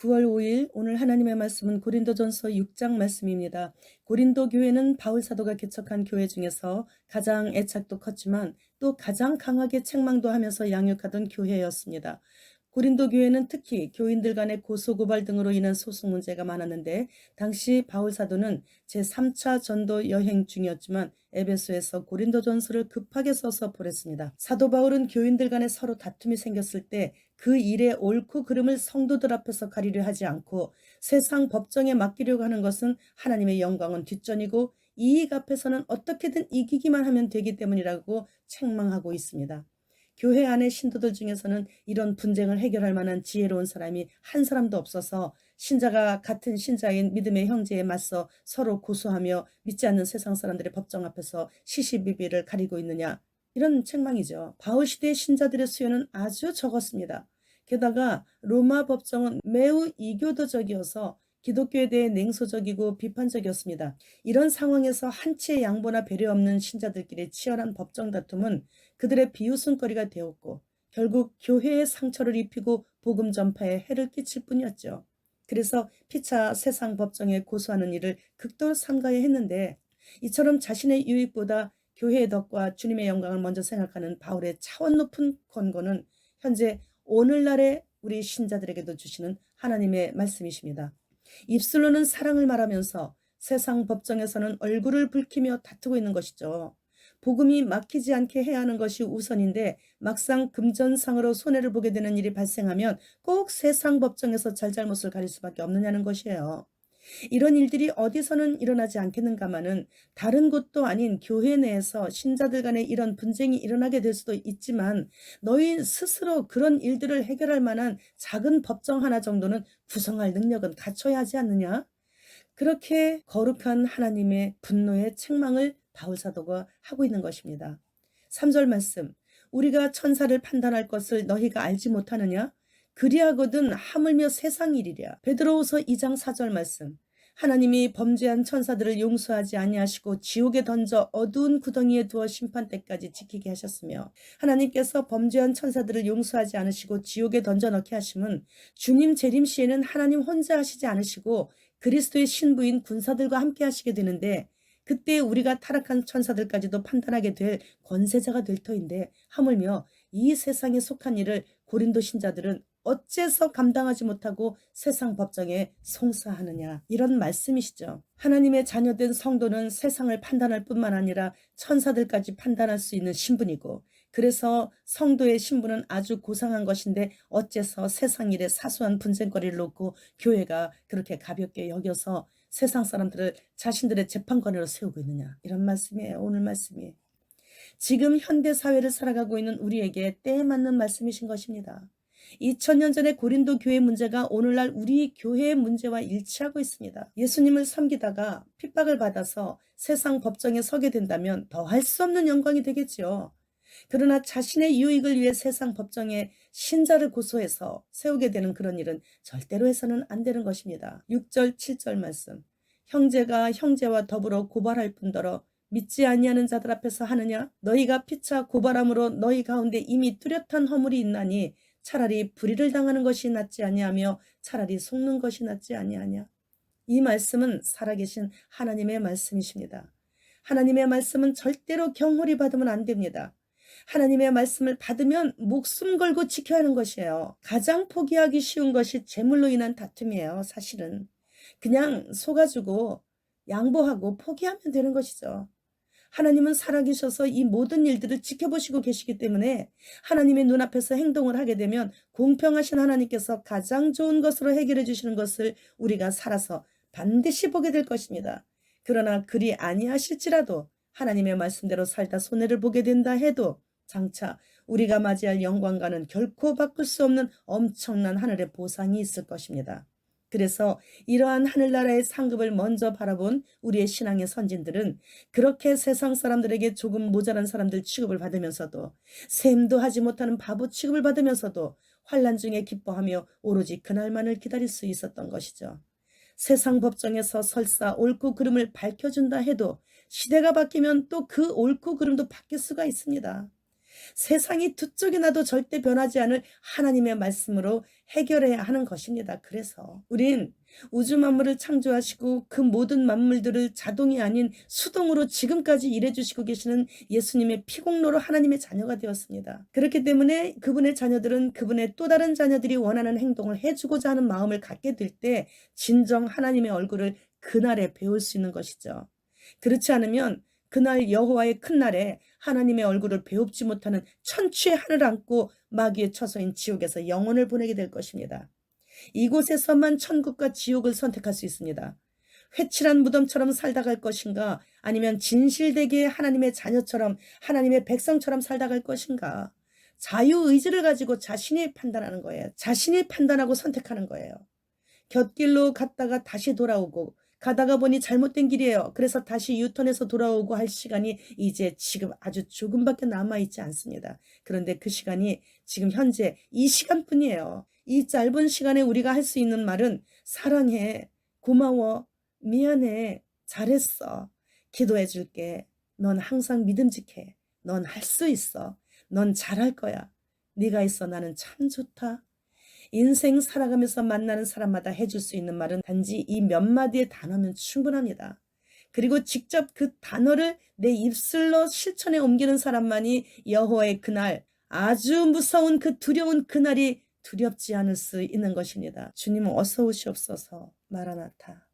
9월 5일 오늘 하나님의 말씀은 고린도전서 6장 말씀입니다. 고린도 교회는 바울 사도가 개척한 교회 중에서 가장 애착도 컸지만 또 가장 강하게 책망도 하면서 양육하던 교회였습니다. 고린도 교회는 특히 교인들 간의 고소고발 등으로 인한 소송 문제가 많았는데 당시 바울 사도는 제3차 전도 여행 중이었지만 에베소에서 고린도전서를 급하게 써서 보냈습니다. 사도 바울은 교인들 간에 서로 다툼이 생겼을 때 그 일의 옳고 그름을 성도들 앞에서 가리려 하지 않고 세상 법정에 맡기려고 하는 것은 하나님의 영광은 뒷전이고 이익 앞에서는 어떻게든 이기기만 하면 되기 때문이라고 책망하고 있습니다. 교회 안의 신도들 중에서는 이런 분쟁을 해결할 만한 지혜로운 사람이 한 사람도 없어서 신자가 같은 신자인 믿음의 형제에 맞서 서로 고소하며 믿지 않는 세상 사람들의 법정 앞에서 시시비비를 가리고 있느냐, 이런 책망이죠. 바울 시대의 신자들의 수요는 아주 적었습니다. 게다가 로마 법정은 매우 이교도적이어서 기독교에 대해 냉소적이고 비판적이었습니다. 이런 상황에서 한치의 양보나 배려 없는 신자들끼리 치열한 법정 다툼은 그들의 비웃음거리가 되었고 결국 교회에 상처를 입히고 복음 전파에 해를 끼칠 뿐이었죠. 그래서 피차 세상 법정에 고소하는 일을 극도로 삼가야 했는데, 이처럼 자신의 유익보다 교회의 덕과 주님의 영광을 먼저 생각하는 바울의 차원 높은 권고는 현재 오늘날의 우리 신자들에게도 주시는 하나님의 말씀이십니다. 입술로는 사랑을 말하면서 세상 법정에서는 얼굴을 붉히며 다투고 있는 것이죠. 복음이 막히지 않게 해야 하는 것이 우선인데 막상 금전상으로 손해를 보게 되는 일이 발생하면 꼭 세상 법정에서 잘잘못을 가릴 수밖에 없느냐는 것이에요. 이런 일들이 어디서는 일어나지 않겠는가마는 다른 곳도 아닌 교회 내에서 신자들 간에 이런 분쟁이 일어나게 될 수도 있지만 너희 스스로 그런 일들을 해결할 만한 작은 법정 하나 정도는 구성할 능력은 갖춰야 하지 않느냐? 그렇게 거룩한 하나님의 분노의 책망을 바울 사도가 하고 있는 것입니다. 3절 말씀, 우리가 천사를 판단할 것을 너희가 알지 못하느냐? 그리하거든 하물며 세상 일이랴. 베드로후서 2장 4절 말씀, 하나님이 범죄한 천사들을 용서하지 아니하시고 지옥에 던져 어두운 구덩이에 두어 심판 때까지 지키게 하셨으며, 하나님께서 범죄한 천사들을 용서하지 않으시고 지옥에 던져 넣게 하심은 주님 재림 시에는 하나님 혼자 하시지 않으시고 그리스도의 신부인 군사들과 함께 하시게 되는데, 그때 우리가 타락한 천사들까지도 판단하게 될 권세자가 될 터인데 하물며 이 세상에 속한 일을 고린도 신자들은 어째서 감당하지 못하고 세상 법정에 송사하느냐, 이런 말씀이시죠. 하나님의 자녀된 성도는 세상을 판단할 뿐만 아니라 천사들까지 판단할 수 있는 신분이고, 그래서 성도의 신분은 아주 고상한 것인데 어째서 세상 일에 사소한 분쟁거리를 놓고 교회가 그렇게 가볍게 여겨서 세상 사람들을 자신들의 재판관으로 세우고 있느냐, 이런 말씀이에요. 오늘 말씀이 지금 현대 사회를 살아가고 있는 우리에게 때에 맞는 말씀이신 것입니다. 2000년 전의 고린도 교회 문제가 오늘날 우리 교회의 문제와 일치하고 있습니다. 예수님을 섬기다가 핍박을 받아서 세상 법정에 서게 된다면 더할 수 없는 영광이 되겠지요. 그러나 자신의 유익을 위해 세상 법정에 신자를 고소해서 세우게 되는 그런 일은 절대로 해서는 안 되는 것입니다. 6절 7절 말씀, 형제가 형제와 더불어 고발할 뿐더러 믿지 아니하는 자들 앞에서 하느냐? 너희가 피차 고발함으로 너희 가운데 이미 뚜렷한 허물이 있나니 차라리 불의를 당하는 것이 낫지 아니하며 차라리 속는 것이 낫지 아니하냐? 이 말씀은 살아계신 하나님의 말씀이십니다. 하나님의 말씀은 절대로 경홀히 받으면 안 됩니다. 하나님의 말씀을 받으면 목숨 걸고 지켜야 하는 것이에요. 가장 포기하기 쉬운 것이 재물로 인한 다툼이에요. 사실은 그냥 속아주고 양보하고 포기하면 되는 것이죠. 하나님은 살아계셔서 이 모든 일들을 지켜보시고 계시기 때문에 하나님의 눈앞에서 행동을 하게 되면 공평하신 하나님께서 가장 좋은 것으로 해결해 주시는 것을 우리가 살아서 반드시 보게 될 것입니다. 그러나 그리 아니하실지라도 하나님의 말씀대로 살다 손해를 보게 된다 해도 장차 우리가 맞이할 영광과는 결코 바꿀 수 없는 엄청난 하늘의 보상이 있을 것입니다. 그래서 이러한 하늘나라의 상급을 먼저 바라본 우리의 신앙의 선진들은 그렇게 세상 사람들에게 조금 모자란 사람들 취급을 받으면서도, 셈도 하지 못하는 바보 취급을 받으면서도 환난 중에 기뻐하며 오로지 그날만을 기다릴 수 있었던 것이죠. 세상 법정에서 설사 옳고 그름을 밝혀준다 해도 시대가 바뀌면 또 그 옳고 그름도 바뀔 수가 있습니다. 세상이 두 쪽이 나도 절대 변하지 않을 하나님의 말씀으로 해결해야 하는 것입니다. 그래서 우린 우주 만물을 창조하시고 그 모든 만물들을 자동이 아닌 수동으로 지금까지 일해주시고 계시는 예수님의 피공로로 하나님의 자녀가 되었습니다. 그렇기 때문에 그분의 자녀들은 그분의 또 다른 자녀들이 원하는 행동을 해주고자 하는 마음을 갖게 될 때 진정 하나님의 얼굴을 그날에 배울 수 있는 것이죠. 그렇지 않으면 그날 여호와의 큰 날에 하나님의 얼굴을 배웁지 못하는 천추의 하늘 안고 마귀의 처소인 지옥에서 영혼을 보내게 될 것입니다. 이곳에서만 천국과 지옥을 선택할 수 있습니다. 회칠한 무덤처럼 살다 갈 것인가, 아니면 진실되게 하나님의 자녀처럼 하나님의 백성처럼 살다 갈 것인가. 자유의지를 가지고 자신이 판단하는 거예요. 자신이 판단하고 선택하는 거예요. 곁길로 갔다가 다시 돌아오고, 가다가 보니 잘못된 길이에요. 그래서 다시 유턴해서 돌아오고 할 시간이 이제 지금 아주 조금밖에 남아있지 않습니다. 그런데 그 시간이 지금 현재 이 시간뿐이에요. 이 짧은 시간에 우리가 할 수 있는 말은 사랑해, 고마워, 미안해, 잘했어, 기도해 줄게, 넌 항상 믿음직해, 넌 할 수 있어, 넌 잘할 거야, 네가 있어 나는 참 좋다. 인생 살아가면서 만나는 사람마다 해줄 수 있는 말은 단지 이 몇 마디의 단어면 충분합니다. 그리고 직접 그 단어를 내 입술로 실천에 옮기는 사람만이 여호와의 그날, 아주 무서운 그 두려운 그날이 두렵지 않을 수 있는 것입니다. 주님 어서 오시옵소서. 마라나타.